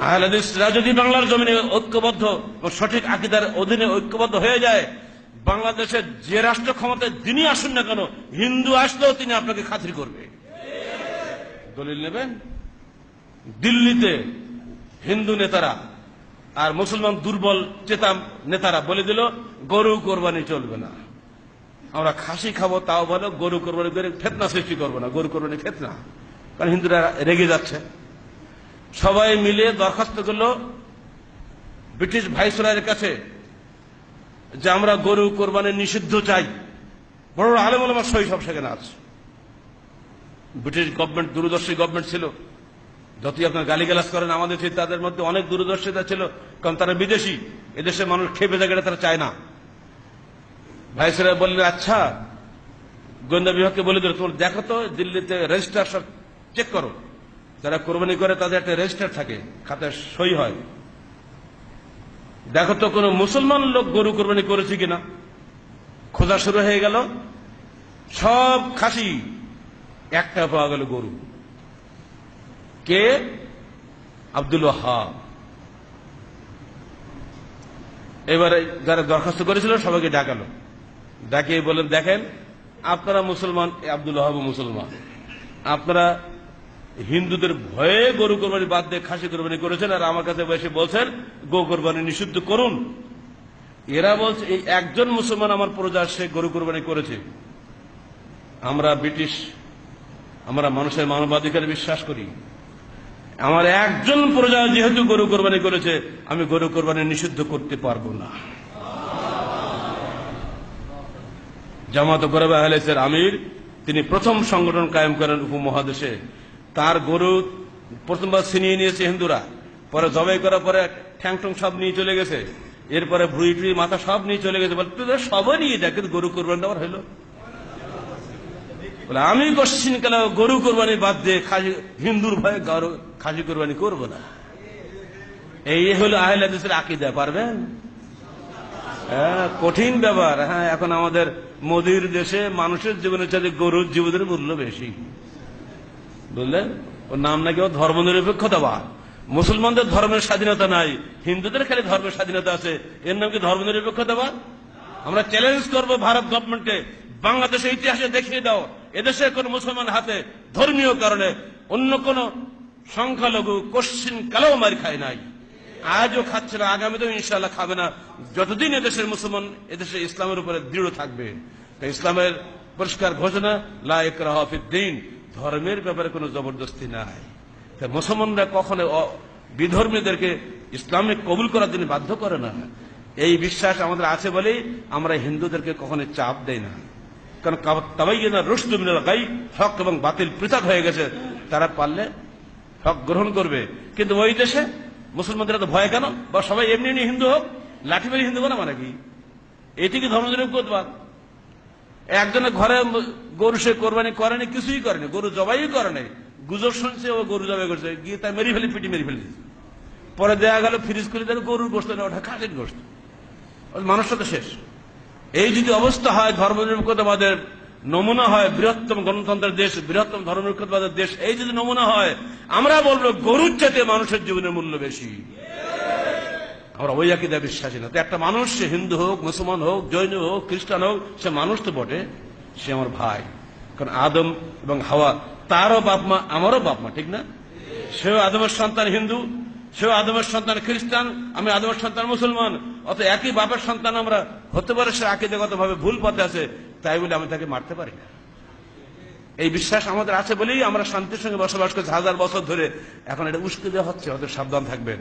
আহলে হাদিসরা যদি বাংলার জমিনে ঐক্যবদ্ধ ও সঠিক আকীদার অধীনে ঐক্যবদ্ধ হয়ে যায়, বাংলাদেশের যে রাষ্ট্র ক্ষমতায় যিনি আসুন না কেন, হিন্দু আসলেও তিনি আপনাকে খাতির করবে। দলিল নেবেন? দিল্লিতে হিন্দু নেতারা আর মুসলমান দুর্বল চেতা নেতারা বলে দিল গরু কোরবানি চলবে না, আমরা খাসি খাবো, তাও বলো গরু কোরবানি করে ফিতনা সৃষ্টি করবো না, গরু কোরবানি ফিতনা। কারণ হিন্দুরা রেগে যাচ্ছে। সবাই মিলে দরখাস্ত করলো ব্রিটিশ ভাইসরয়ের কাছে যে আমরা গরু কোরবানি নিষিদ্ধ চাই। বড় আলেম ওলামা সহি সব সেখানে আছে। ব্রিটিশ গভর্নমেন্ট দূরদর্শী গভর্নমেন্ট ছিল, যতই আপনার গালিগালাজ করেন আমাদের সেই তাদের মধ্যে অনেক দূরদর্শিতা ছিল, কারণ তারা বিদেশি, এদেশের মানুষ খেপে জায়গাটা তারা চায় না। ভাইসরয় বললেন আচ্ছা, গোয়েন্দা বিভাগকে বলে দিল তোমরা দেখো তো দিল্লিতে রেজিস্টার সব চেক করো, যারা কোরবানি করে তাদের একটা রেজিস্টার থাকে, খাতায় সই হয়, দেখো তো কোন মুসলমান লোক গরু কোরবানি করেছে কিনা। খোঁজা শুরু হয়ে গেল, সব খাসি, একটা পাওয়া গেল গরু। কে? আব্দুল ওয়াহাব। এবারে যারা দরখাস্ত করেছিল সবাইকে ডাকালো, ডাকিয়ে বলেন দেখেন আপনারা মুসলমান, আব্দুল ওয়াহাব মুসলমান, আপনারা হিন্দুদের ভয়ে গরু কোরবানি বাদ দিয়ে খাসি কোরবানি করেছেন, আর আমার কাছে এসে বলছেন গো কোরবানি নিষিদ্ধ করুন। এরা বলছে এই একজন মুসলমান আমার প্রজা সে গরু কোরবানি করেছে। আমরা ব্রিটিশ, আমরা মানুষের মানবাধিকারে বিশ্বাস করি, আমার একজন প্রজা যেহেতু গরু কোরবানি করেছে আমি গরু কোরবানি নিষিদ্ধ করতে পারবো না। জামাত গরবে আহলে হাদিসের আমির, তিনি প্রথম সংগঠন কায়েম করেন উপমহাদেশে। তার গরু প্রথমবার ছিনিয়ে নিয়েছে হিন্দুরা, পরে জবাই করার পরে ঠ্যাংটং সব নিয়ে চলে গেছে, এরপরে ভুঁড়ি টুড়ি মাথা সব নিয়ে চলে গেছে। বলে তোদের সবাই নিয়ে দেখ, কিন্তু গরু কোরবানি আমার হইল। বলে আমি কোশ্চিন কালে গরু কোরবানি বাদ দিয়ে হিন্দুর ভয়ে খাসি কোরবানি করবো না। এই হলো আহলে হাদিসের আকীদা। পারবেন? কঠিন ব্যাপার। হ্যাঁ, এখন আমাদের মোদির দেশে মানুষের জীবনের চাইতে গরুর জীবনের মূল্য বেশি। বুঝলেন? ওর নাম নাকি ও ধর্মনিরপেক্ষতাবাদ। মুসলমানদের ধর্মের স্বাধীনতা নাই, হিন্দুদের খালি ধর্মের স্বাধীনতা আছে, এর নাম কি ধর্মনিরপেক্ষতাবাদ? আমরা চ্যালেঞ্জ করবো ভারত গভর্নমেন্টকে, বাংলাদেশের ইতিহাসে দেখিয়ে দাও এদেশের কোন মুসলমান হাতে ধর্মীয় কারণে অন্য কোন সংখ্যালঘু কোশ্চিন কালেও মার খায় নাই, আজও খাচ্ছে না, আগামীতেও ইনশাআল্লাহ খাবে না, যতদিন এদেশের মুসলমান এদেশে ইসলামের উপরে দৃঢ় থাকবে। ইসলামের পরিষ্কার ঘোষণা, লা ইকরাহা ফিদ্দীন, ধর্মের ব্যাপারে কোনো জবরদস্তি নাই। মুসলমানরা কখনো বিধর্মীদেরকে ইসলামে কবুল করার জন্য বাধ্য করে না। এই বিশ্বাস আমাদের আছে বলেই আমরা হিন্দুদেরকে কখনো চাপ দেই না। কারণ তাবাইয়ানা রুশদু মিনাল গাই, হক এবং বাতিল পৃথক হয়ে গেছে, তারা পারলে হক গ্রহণ করবে। কিন্তু ওই দেশে মুসলমানদের তো ভয় কেন? বা সবাই এমনি এমনি হিন্দু হোক, লাঠি মেরে হিন্দু বানা মানে কি? এটি কি ধর্মনিরপেক্ষতাবাদ? একজনের ঘরে গরু সে কোরবানি করেনি, কিছুই করেনি, গরু জবাই করে নাই, গুজব শুনছে ও গরু জবাই করছে, গিয়ে তাই মেরে ফেলে, পিটি মেরে ফেলে। পরে দেয়া গেল ফ্রিজ খুলে দেবে গরুর গোস্ত না, ওটা খাসির গোস্ত। মানুষটা তো শেষ। এই যদি অবস্থা হয়, ধর্মনিরপেক্ষতাবাদের নমুনা হয় বৃহত্তম গণতন্ত্রের দেশ, বৃহত্তম ধর্মনিরপেক্ষতাবাদের দেশ, এই যদি নমুনা হয়, আমরা বলবো গরুর চাইতে মানুষের জীবনের মূল্য বেশি। আমরা ওই আকীদা বিশ্বাসী না। তো একটা মানুষ, সে হিন্দু হোক, মুসলমান হোক, জৈন হোক, খ্রিস্টান হোক, সে মানুষ তো বটে, সে আমার ভাই। কারণ আদম এবং হাওয়া, তারও বাপ মা আমারও বাপ মা, ঠিক না? সেও আদমের সন্তান হিন্দু, সেও আদমের সন্তান খ্রিস্টান, আমি আদমের সন্তান মুসলমান। অত একই বাপের সন্তান আমরা হতে পারে, সে আকীদাগত ভাবে ভুল পথে আছে, তাই বলে আমি তাকে মারতে পারি না। এই বিশ্বাস আমাদের আছে বলেই আমরা শান্তির সঙ্গে বসবাস করছি হাজার বছর ধরে। এখন এটা উস্কে দেওয়া হচ্ছে, ওদের সাবধান থাকবেন।